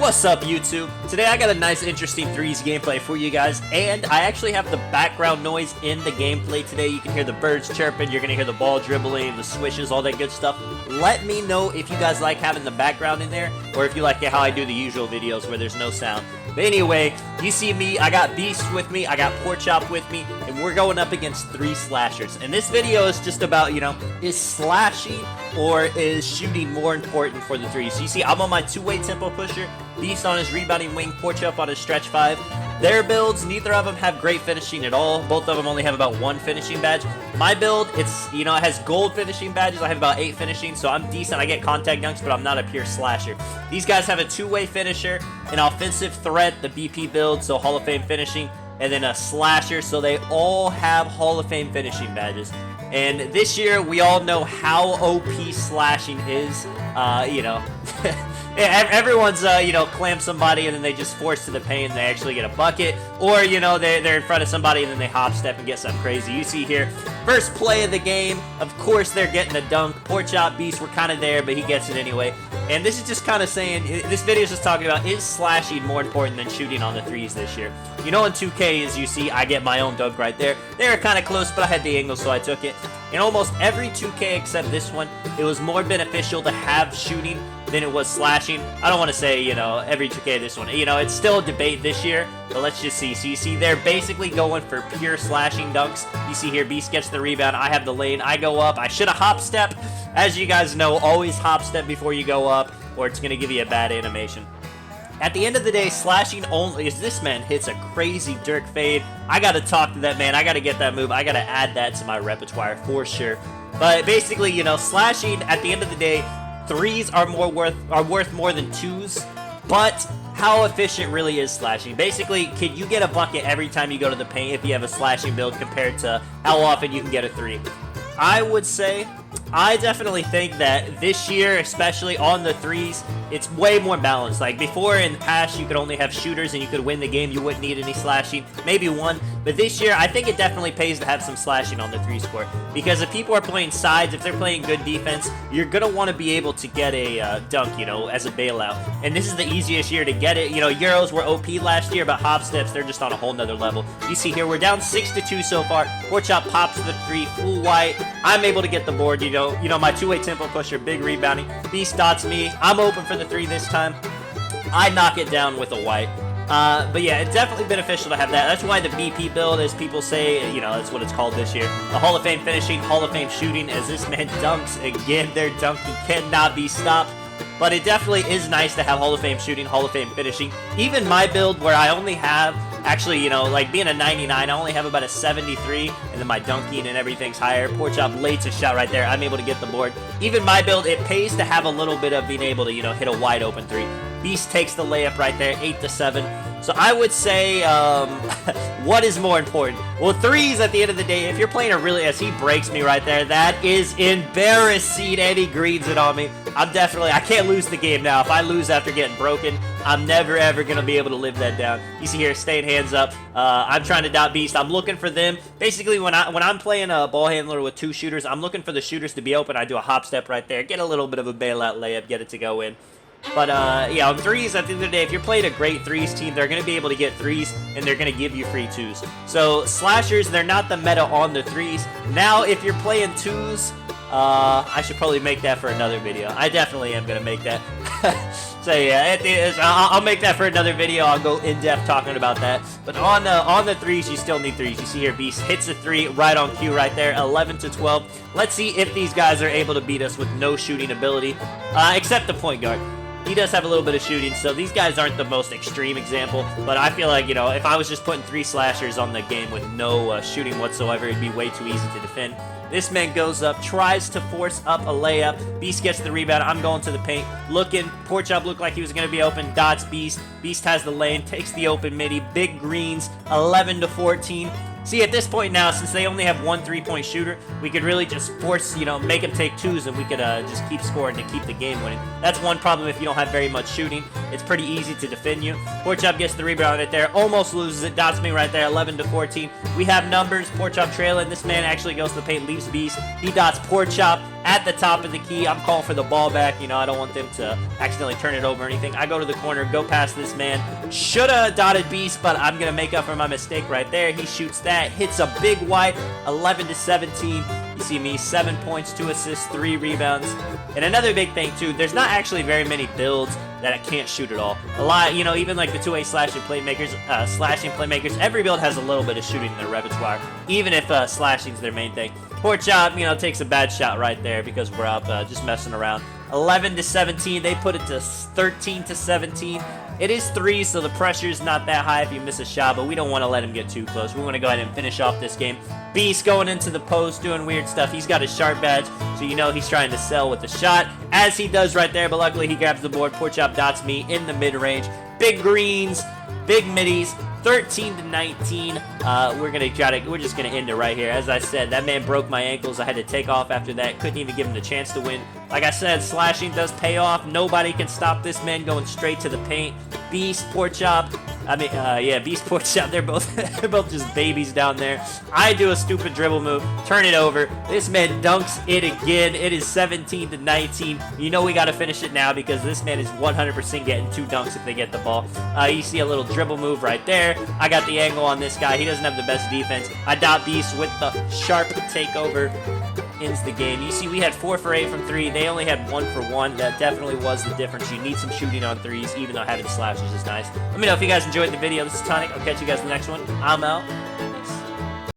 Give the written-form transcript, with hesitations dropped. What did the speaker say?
What's up, YouTube? Today I got a nice interesting threes gameplay for you guys, and I actually have the background noise in the gameplay today. You can hear the birds chirping, you're gonna hear the ball dribbling, the swishes, all that good stuff. Let me know if you guys like having the background in there, or if you like how I do the usual videos where there's no sound. But anyway, you see me, I got Beast with me, I got Porkchop with me, and we're going up against three slashers. And this video is just about, is slashing or is shooting more important for the threes? So you see, I'm on my two-way tempo pusher, Beast on his rebounding wing, Porkchop on his stretch 5. Their builds, neither of them have great finishing at all. Both of them only have about 1 finishing badge. My build, it has gold finishing badges. I have about 8 finishing, so I'm decent. I get contact dunks, but I'm not a pure slasher. These guys have a two-way finisher, an offensive threat, the BP build, so Hall of Fame finishing, and then a slasher, so they all have Hall of Fame finishing badges. And this year, we all know how OP slashing is, everyone's, clamp somebody and then they just force to the paint and they actually get a bucket. Or, they're in front of somebody and then they hop step and get something crazy. You see here, first play of the game, of course they're getting a dunk. Porkchop, Beast were kind of there, but he gets it anyway. And this is just kind of saying, this video is just talking about, is slashing more important than shooting on the threes this year? In 2K, as you see, I get my own dunk right there. They were kind of close, but I had the angle, so I took it. In almost every 2K except this one, it was more beneficial to have shooting than it was slashing. I don't want to say, every 2K this one. It's still a debate this year, but let's just see. So you see, they're basically going for pure slashing dunks. You see here, Beast gets the rebound. I have the lane. I go up. I should have hop step. As you guys know, always hop step before you go up, or it's going to give you a bad animation. At the end of the day, slashing only is this man hits a crazy Dirk fade. I got to talk to that man. I got to get that move. I got to add that to my repertoire for sure. But basically, slashing at the end of the day, threes are worth more than twos. But how efficient really is slashing? Basically, can you get a bucket every time you go to the paint if you have a slashing build compared to how often you can get a three? I would say, I definitely think that this year, especially on the threes, it's way more balanced. Like before in the past, you could only have shooters and you could win the game. You wouldn't need any slashing, maybe one. But this year, I think it definitely pays to have some slashing on the three score. Because if people are playing sides, if they're playing good defense, you're going to want to be able to get a dunk, as a bailout. And this is the easiest year to get it. Euros were OP last year, but hop steps, they're just on a whole nother level. You see here, we're down 6-2 so far. Porkchop pops the three, full white. I'm able to get the board, my two-way tempo pusher, big rebounding. Beast dots me. I'm open for the three this time. I knock it down with a white. But yeah, it's definitely beneficial to have that. That's why the BP build, as people say, that's what it's called this year. The Hall of Fame finishing, Hall of Fame shooting, as this man dunks again. Their dunking cannot be stopped. But it definitely is nice to have Hall of Fame shooting, Hall of Fame finishing. Even my build, where I only have, actually, like being a 99, I only have about a 73, and then my dunking and everything's higher. Porkchop lates a shot right there. I'm able to get the board. Even my build, it pays to have a little bit of being able to, hit a wide open three. Beast takes the layup right there, 8-7. So I would say, what is more important? Well, threes at the end of the day, if you're playing as he breaks me right there, that is embarrassing, and he greens it on me. I can't lose the game now. If I lose after getting broken, I'm never ever going to be able to live that down. You see here, staying hands up. I'm trying to dot Beast. I'm looking for them. Basically, when I'm playing a ball handler with 2 shooters, I'm looking for the shooters to be open. I do a hop step right there, get a little bit of a bailout layup, get it to go in. But, yeah, on threes, at the end of the day, if you're playing a great threes team, they're going to be able to get threes, and they're going to give you free twos. So, slashers, they're not the meta on the threes. Now, if you're playing twos, I should probably make that for another video. I definitely am going to make that. So, yeah, I'll make that for another video. I'll go in-depth talking about that. But on the threes, you still need threes. You see here, Beast hits the three right on cue right there, 11-12. Let's see if these guys are able to beat us with no shooting ability, except the point guard. He does have a little bit of shooting, so these guys aren't the most extreme example, but I feel like, if I was just putting 3 slashers on the game with no shooting whatsoever, it'd be way too easy to defend. This man goes up, tries to force up a layup. Beast gets the rebound. I'm going to the paint. Looking. Porkchop looked like he was going to be open. Dots Beast. Beast has the lane. Takes the open midi. Big greens. 11-14. See, at this point now, since they only have 1 3-point shooter, we could really just force, make them take twos, and we could just keep scoring to keep the game winning. That's one problem if you don't have very much shooting. it's pretty easy to defend you. Pork Chop gets the rebound right there, almost loses it, dots me right there, 11 to 14. We have numbers, Pork Chop trailing. This man actually goes to the paint, leaves Beast. He dots Pork Chop at the top of the key. I'm calling for the ball back. You know, I don't want them to accidentally turn it over or anything. I go to the corner, go past this man. Shoulda dotted Beast, but I'm going to make up for my mistake right there. He shoots that, hits a big white, 11 to 17. You see me, 7 points, 2 assists, 3 rebounds. And another big thing, too, there's not actually very many builds that I can't shoot at all. A lot, you know, even like the 2A slashing playmakers, every build has a little bit of shooting in their repertoire, even if slashing's their main thing. Pork Chop, you know, takes a bad shot right there because we're up just messing around. 11 to 17, they put it to 13 to 17. It is 3, so the pressure's not that high if you miss a shot, but we don't want to let him get too close. We want to go ahead and finish off this game. Beast going into the post, doing weird stuff. He's got a sharp badge, so you know he's trying to sell with the shot, as he does right there, but luckily he grabs the board. Pork Chop dots me in the mid-range. Big greens, big middies, 13 to 19. We're just gonna end it right here. As I said, that man broke my ankles. I had to take off after that. Couldn't even give him the chance to win. Like I said, slashing does pay off. Nobody can stop this man going straight to the paint. Beast, Pork Chop. Beast, Pork Chop. They're both just babies down there. I do a stupid dribble move, turn it over. This man dunks it again. It is 17 to 19. You know we got to finish it now because this man is 100% getting 2 dunks if they get the ball. You see a little dribble move right there. I got the angle on this guy. He doesn't have the best defense. I dot Beast with the sharp takeover. Ends the game. You see we had 4 for 8 from 3. They only had 1 for 1. That definitely was the difference. You need some shooting on threes, even though having slashes is nice. Let me know if you guys enjoyed the video. This is Tonic. I'll catch you guys in the next one. I'm out.